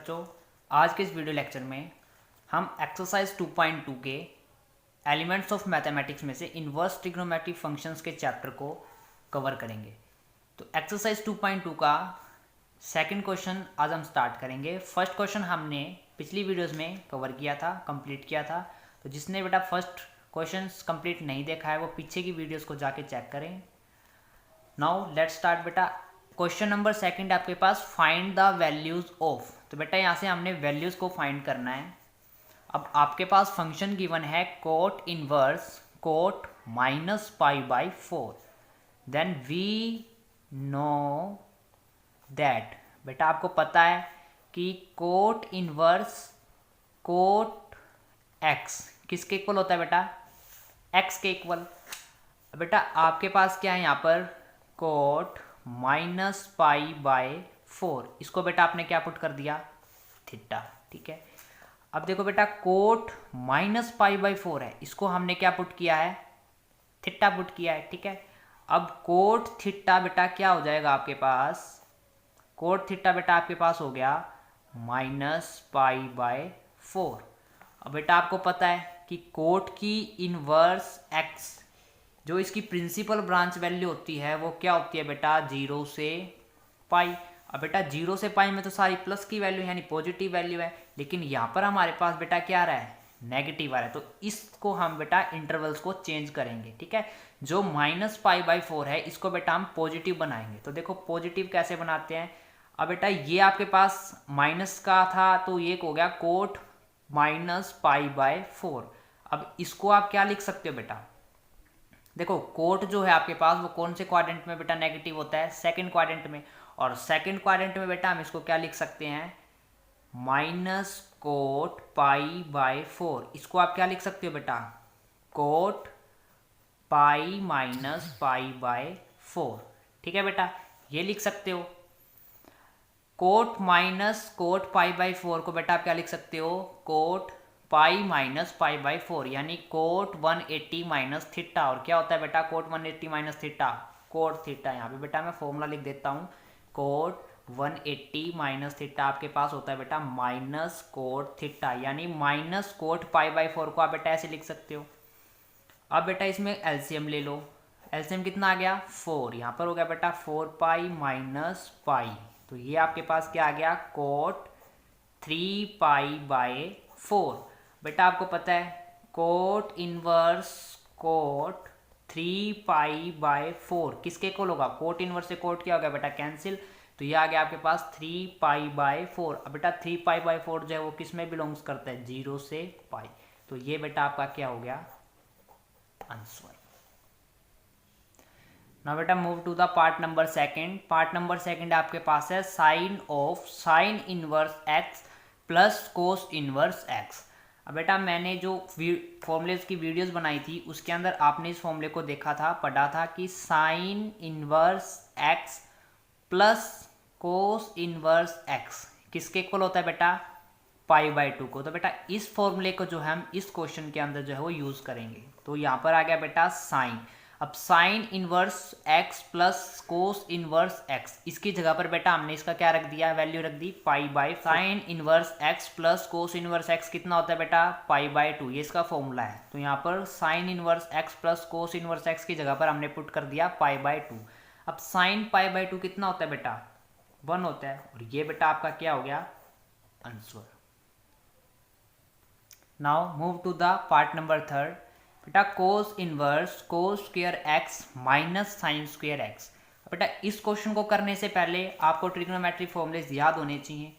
बच्चों, आज के इस वीडियो लेक्चर में हम एक्सरसाइज 2.2 के एलिमेंट्स ऑफ मैथमेटिक्स में से इन्वर्स ट्रिग्नोमेट्रिक फंक्शंस के चैप्टर को कवर करेंगे। तो एक्सरसाइज 2.2 का सेकंड क्वेश्चन आज हम स्टार्ट करेंगे। फर्स्ट क्वेश्चन हमने पिछली वीडियोस में कवर किया था, कंप्लीट किया था। तो जिसने बेटा फर्स्ट क्वेश्चन कंप्लीट नहीं देखा है वो पीछे की वीडियोस को जाके चेक करें। नाउ लेट्स स्टार्ट बेटा। क्वेश्चन नंबर सेकंड आपके पास फाइंड द वैल्यूज ऑफ। तो बेटा यहाँ से हमने वैल्यूज को फाइंड करना है। अब आपके पास फंक्शन गिवन है cot inverse cot minus pi by 4। Then we know that, बेटा आपको पता है कि कोट इनवर्स कोट एक्स किसके इक्वल होता है बेटा? एक्स के इक्वल। बेटा आपके पास क्या है यहाँ पर? Cot minus pi by 4। इसको बेटा आपने क्या पुट कर दिया? थीटा। ठीक है, अब देखो बेटा कोट माइनस पाई बाय 4 है, इसको हमने क्या पुट किया है? थीटा पुट किया है। ठीक है, अब कोट थीटा बेटा क्या हो जाएगा आपके पास? कोट थीटा बेटा आपके पास हो गया माइनस पाई बाय 4। अब बेटा आपको पता है कि कोट की इनवर्स एक्स जो इसकी प्रिंसिपल ब्रांच वैल्यू होती है वो क्या होती है बेटा? 0 से पाई। अब बेटा 0 से पाई में तो सारी प्लस की वैल्यू यानी पॉजिटिव वैल्यू है, लेकिन यहाँ पर हमारे पास बेटा क्या आ रहा है? नेगेटिव आ रहा है। तो इसको हम बेटा इंटरवल्स को चेंज करेंगे। ठीक है, जो माइनस पाई बाई 4 है इसको बेटा हम पॉजिटिव बनाएंगे। तो देखो पॉजिटिव कैसे बनाते हैं। अब बेटा ये आपके पास माइनस का था तो ये हो गया कोट माइनस पाई बाय 4। अब इसको आप क्या लिख सकते हो बेटा? देखो कोट जो है आपके पास वो कौन से क्वाड्रेंट में बेटा नेगेटिव होता है? सेकंड क्वाड्रेंट में। और सेकंड क्वाड्रेंट में बेटा हम इसको क्या लिख सकते हैं? Minus cot pi by 4। इसको आप क्या लिख सकते हो बेटा? Cot pi minus pi by 4। ठीक है बेटा, ये लिख सकते हो। Cot minus cot pi by 4 को बेटा आप क्या लिख सकते हो? Cot pi minus pi by 4, यानी कोट 180 माइनस थीटा। और क्या होता है बेटा cot 180 minus theta? Cot theta. यहाँ पे बेटा मैं फॉर्मूला लिख देता हूँ। कोट 180 माइनस थीटा आपके पास होता है बेटा माइनस कोट थीटा, यानी माइनस कोट पाई बाई 4 को आप बेटा ऐसे लिख सकते हो। अब बेटा इसमें एलसीएम ले लो। एलसीएम कितना आ गया? 4। यहाँ पर हो गया बेटा 4 पाई माइनस पाई। तो ये आपके पास क्या आ गया? Cot 3 pi by 4। बेटा आपको पता है cot inverse cot 3 pi by 4 किसके इक्वल होगा? कोट इनवर्स से कोट क्या हो गया बेटा? कैंसिल। तो ये आ गया आपके पास 3 पाई बाय 4। अब बेटा 3 पाई बाय 4 जो है वो किस में बिलोंग्स करता है? 0 से पाई। तो ये बेटा आपका क्या हो गया? आंसर। नाउ बेटा move to the part number second. Part number second आपके पास है sine of sine inverse x plus cos inverse x. अब बेटा मैंने जो फॉर्मूलेस की वीडियोस बनाई थी उसके अंदर आपने इस फॉर्मूले को देखा था, पढ़ा था कि sign inverse x plus cos inverse x किसके इक्वल होता है बेटा? पाई बाई 2 को। तो बेटा इस फॉर्मूले को जो है हम इस क्वेश्चन के अंदर जो है वो यूज करेंगे। तो यहाँ पर आ गया बेटा साइन। अब sign inverse x plus cos inverse x, इसकी जगह पर बेटा हमने इसका क्या रख दिया? वैल्यू रख दी pi by. Sine inverse x plus cos inverse x कितना होता है बेटा? Pi by 2। ये इसका फॉर्मूला है। तो यहाँ पर sine inverse x plus cos inverse x की जगह पर हमने पुट कर दिया पाई बाई 2। अब साइन पाई बाई 2 कितना होता है बेटा? 1 होता है। और ये बेटा आपका क्या हो गया? Answer. Now move to the part number third. बेटा cos inverse cos square x minus sine square x. बेटा इस क्वेश्चन को करने से पहले आपको ट्रिग्नोमेट्रिक फॉर्मूलेज याद होने चाहिए।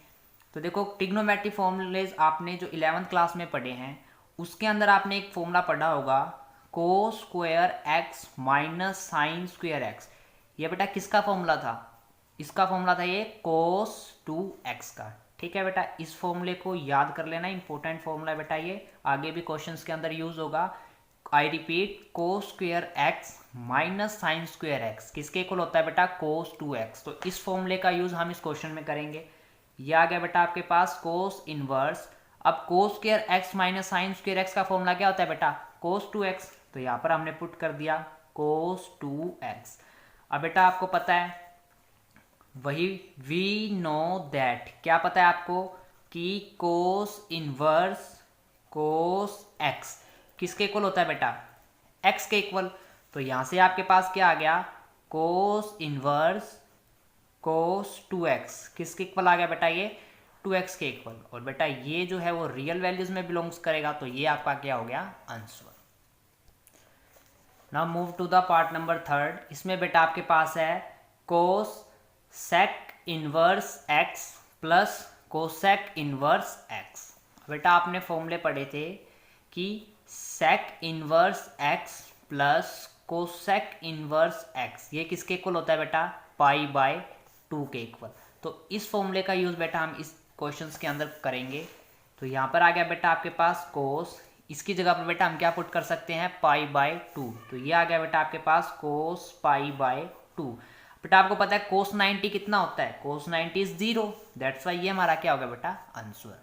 तो देखो ट्रिग्नोमेट्रिक फॉर्मूलेज आपने जो 11th क्लास में पढ़े हैं उसके अंदर आपने एक फॉर्मूला पढ़ा होगा कोस square x minus sine square x. ये बेटा किसका फॉर्मूला था? इसका फॉर्मूला था ये कोस 2x का। ठीक है बेटा, इस फॉर्मूले को याद कर लेना, इंपॉर्टेंट फॉर्मूला बेटा ये आगे भी क्वेश्चंस के अंदर यूज होगा। I repeat cos square x minus sine square x किसके इक्वल होता है बेटा? कोस 2x। तो इस फॉर्मूले का यूज हम इस क्वेश्चन में करेंगे। ये आ गया बेटा आपके पास कोस इनवर्स। अब कोस square x minus sine square x का फॉर्मूला क्या होता है बेटा? कोस 2x। तो यहाँ पर हमने पुट कर दिया कोस 2x। अब बेटा आपको पता है वही वी नो दैट, क्या पता है आपको? कि कोस इनवर्स कोस एक्स किसके इक्वल होता है बेटा, एक्स के इक्वल। तो यहाँ से आपके पास क्या आ गया, कोस इनवर्स कोस 2x किसके इक्वल आ गया बेटा, ये 2x के इक्वल। और बेटा ये जो है वो रियल वैल्यूज में बिलोंग्स करेगा, तो ये आपका क्या हो गया, answer. Now move to the part number 3। इसमें बेटा आपके पास है cos sec inverse x plus cosec inverse x. बेटा आपने फॉर्मूले पढ़े थे कि sec inverse x plus cosec inverse x ये किसके इक्वल होता है बेटा, पाई बाय 2 के इक्वल। तो इस फॉर्मूले का यूज़ बेटा हम इस क्वेश्चंस के अंदर करेंगे। तो यहाँ पर आ गया बेटा आपके पास कोस, इसकी जगह पर बेटा हम क्या पुट कर सकते हैं, पाई बाय 2। तो ये आ गया बेटा आपके पास कोस पाई बाय 2। बेटा आपको पता है कोस 90 कितना होता है, कोस 90 इज 0, दैट्स वाई ये हमारा क्या हो गया बेटा, आंसर।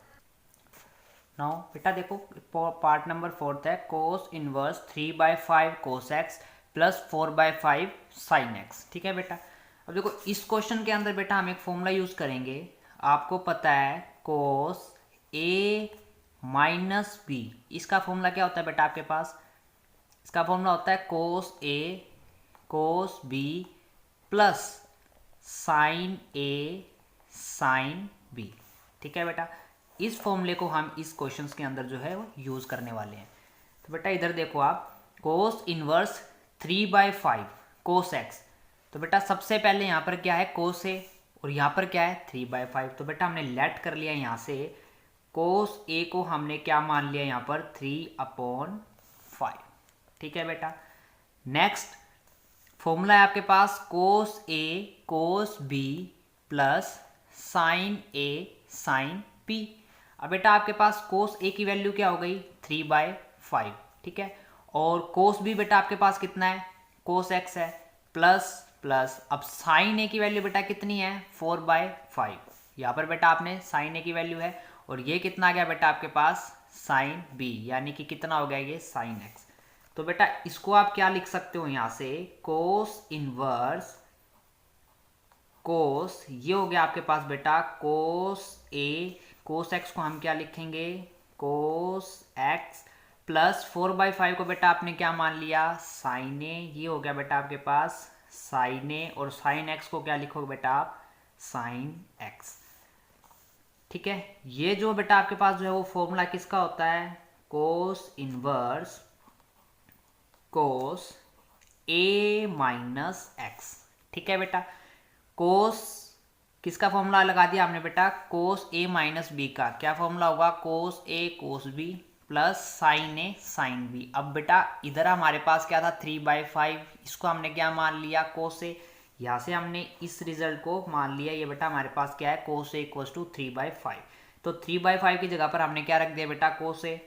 नाउ बेटा देखो पार्ट नंबर 4 है cos inverse 3/5 cos x plus 4/5 sine x. ठीक है बेटा, अब देखो इस क्वेश्चन के अंदर बेटा हम एक फॉर्मूला यूज करेंगे। आपको पता है कोस ए माइनस बी, इसका फॉर्मूला क्या होता है बेटा आपके पास, इसका फॉर्मूला होता है कोस ए कोस बी प्लस साइन ए साइन बी। ठीक है बेटा, इस फॉर्मूले को हम इस क्वेश्चंस के अंदर जो है वो यूज करने वाले हैं। तो बेटा इधर देखो आप, कोस इनवर्स 3/5 कोस एक्स। तो बेटा सबसे पहले यहाँ पर क्या है कोस ए और यहाँ पर क्या है 3/5। तो बेटा हमने लेट कर लिया यहाँ से कोस ए को हमने क्या मान लिया यहाँ पर 3/5। ठीक है बेटा, नेक्स्ट फॉर्मूला है आपके पास कोस ए कोस बी प्लस साइन ए साइन बी। अब बेटा आपके पास कोस ए की वैल्यू क्या हो गई 3/5। ठीक है, और कोस बी बेटा आपके पास कितना है, कोस एक्स है, प्लस प्लस अब साइन ए की वैल्यू बेटा कितनी है 4/5। यहाँ पर बेटा आपने साइन ए की वैल्यू है, और ये कितना आ गया बेटा आपके पास साइन बी, यानी कि कितना हो गया ये साइन एक्स। तो बेटा इसको आप क्या लिख सकते हो यहाँ से, कोस इनवर्स कोस, ये हो गया आपके पास बेटा कोस ए, कोस एक्स को हम क्या लिखेंगे कोस एक्स प्लस 4/5 को बेटा आपने क्या मान लिया साइन ए, ये हो गया बेटा आपके पास साइन ए, और साइन एक्स को क्या लिखोगे बेटा आप साइन एक्स। ठीक है, ये जो बेटा आपके पास जो है वो फॉर्मूला किसका होता है, कोस इनवर्स कोस ए माइनस एक्स। ठीक है बेटा, कोस किसका फॉर्मूला लगा दिया आपने बेटा, कोस ए माइनस बी का क्या फॉर्मूला होगा, कोस ए कोस बी प्लस साइन ए साइन बी। अब बेटा इधर हमारे पास क्या था 3/5, इसको हमने क्या मान लिया कोस ए, यहाँ से हमने इस रिजल्ट को मान लिया, ये बेटा हमारे पास क्या है कोस ए इक्वल्स टू 3/5। तो 3/5 की जगह पर हमने क्या रख दिया बेटा कोस ए,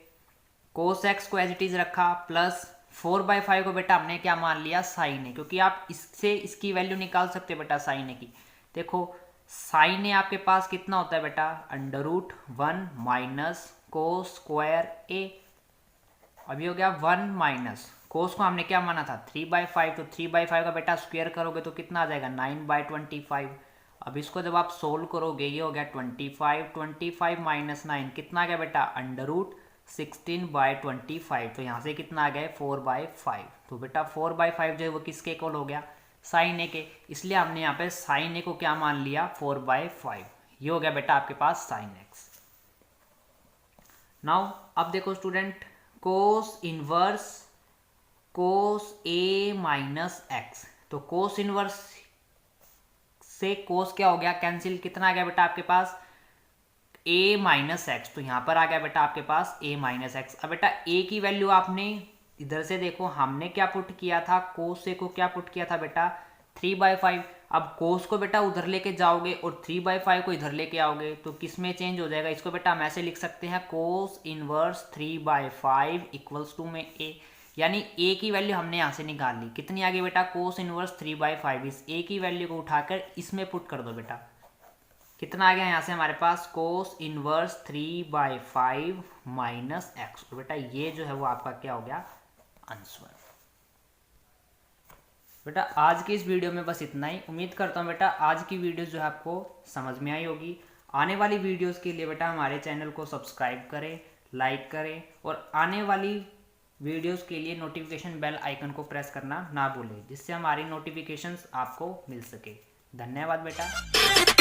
कोस एक्स को एज इट इज रखा, प्लस 4/5 को बेटा हमने क्या मान लिया साइन ए, क्योंकि आप इससे इसकी वैल्यू निकाल सकते हो बेटा साइन ए की। देखो साइन ए आपके पास कितना होता है बेटा √1 माइनस कोस स्क्वायर ए। अभी हो गया 1 माइनस कोस को हमने क्या माना था 3/5, तो 3/5 का बेटा स्क्वायर करोगे तो कितना आ जाएगा 9/25। अब इसको जब आप सोल्व करोगे ये हो गया 25 माइनस 9 कितना आ गया बेटा √16/25। तो यहाँ से कितना आ गया 4/5। तो बेटा 4/5 जो है वो किसके इक्वल हो गया साइन ए के, इसलिए हमने यहाँ पे साइन ए को क्या मान लिया 4/5। ये हो गया बेटा आपके पास साइन एक्स। नाउ अब देखो स्टूडेंट, कोस इनवर्स कोस ए माइनस एक्स, तो कोस इनवर्स से कोस क्या हो गया कैंसिल, कितना आ गया बेटा आपके पास a माइनस एक्स। तो यहाँ पर आ गया बेटा आपके पास a माइनस एक्स। अब बेटा a की वैल्यू आपने इधर से देखो हमने क्या पुट किया था, कोस ए को क्या पुट किया था बेटा 3/5। अब कोस को बेटा उधर लेके जाओगे और 3/5 को इधर लेके आओगे तो किस में चेंज हो जाएगा, इसको बेटा हम ऐसे लिख सकते हैं कोस इनवर्स 3/5 इक्वल्स टू में a, यानी a की वैल्यू हमने यहाँ से निकाल ली, कितनी आ गई बेटा कोस इनवर्स 3/5। इस a की वैल्यू को उठाकर इसमें पुट कर दो बेटा, कितना आ गया यहाँ से हमारे पास कोस इनवर्स 3/5 माइनस एक्स। तो बेटा ये जो है वो आपका क्या हो गया आंसर। बेटा आज की इस वीडियो में बस इतना ही। उम्मीद करता हूँ बेटा आज की वीडियो जो है आपको समझ में आई होगी। आने वाली वीडियोस के लिए बेटा हमारे चैनल को सब्सक्राइब करें, लाइक करें और आने वाली वीडियोस के लिए नोटिफिकेशन बेल आइकन को प्रेस करना ना भूलें, जिससे हमारी नोटिफिकेशंस आपको मिल सके। धन्यवाद बेटा।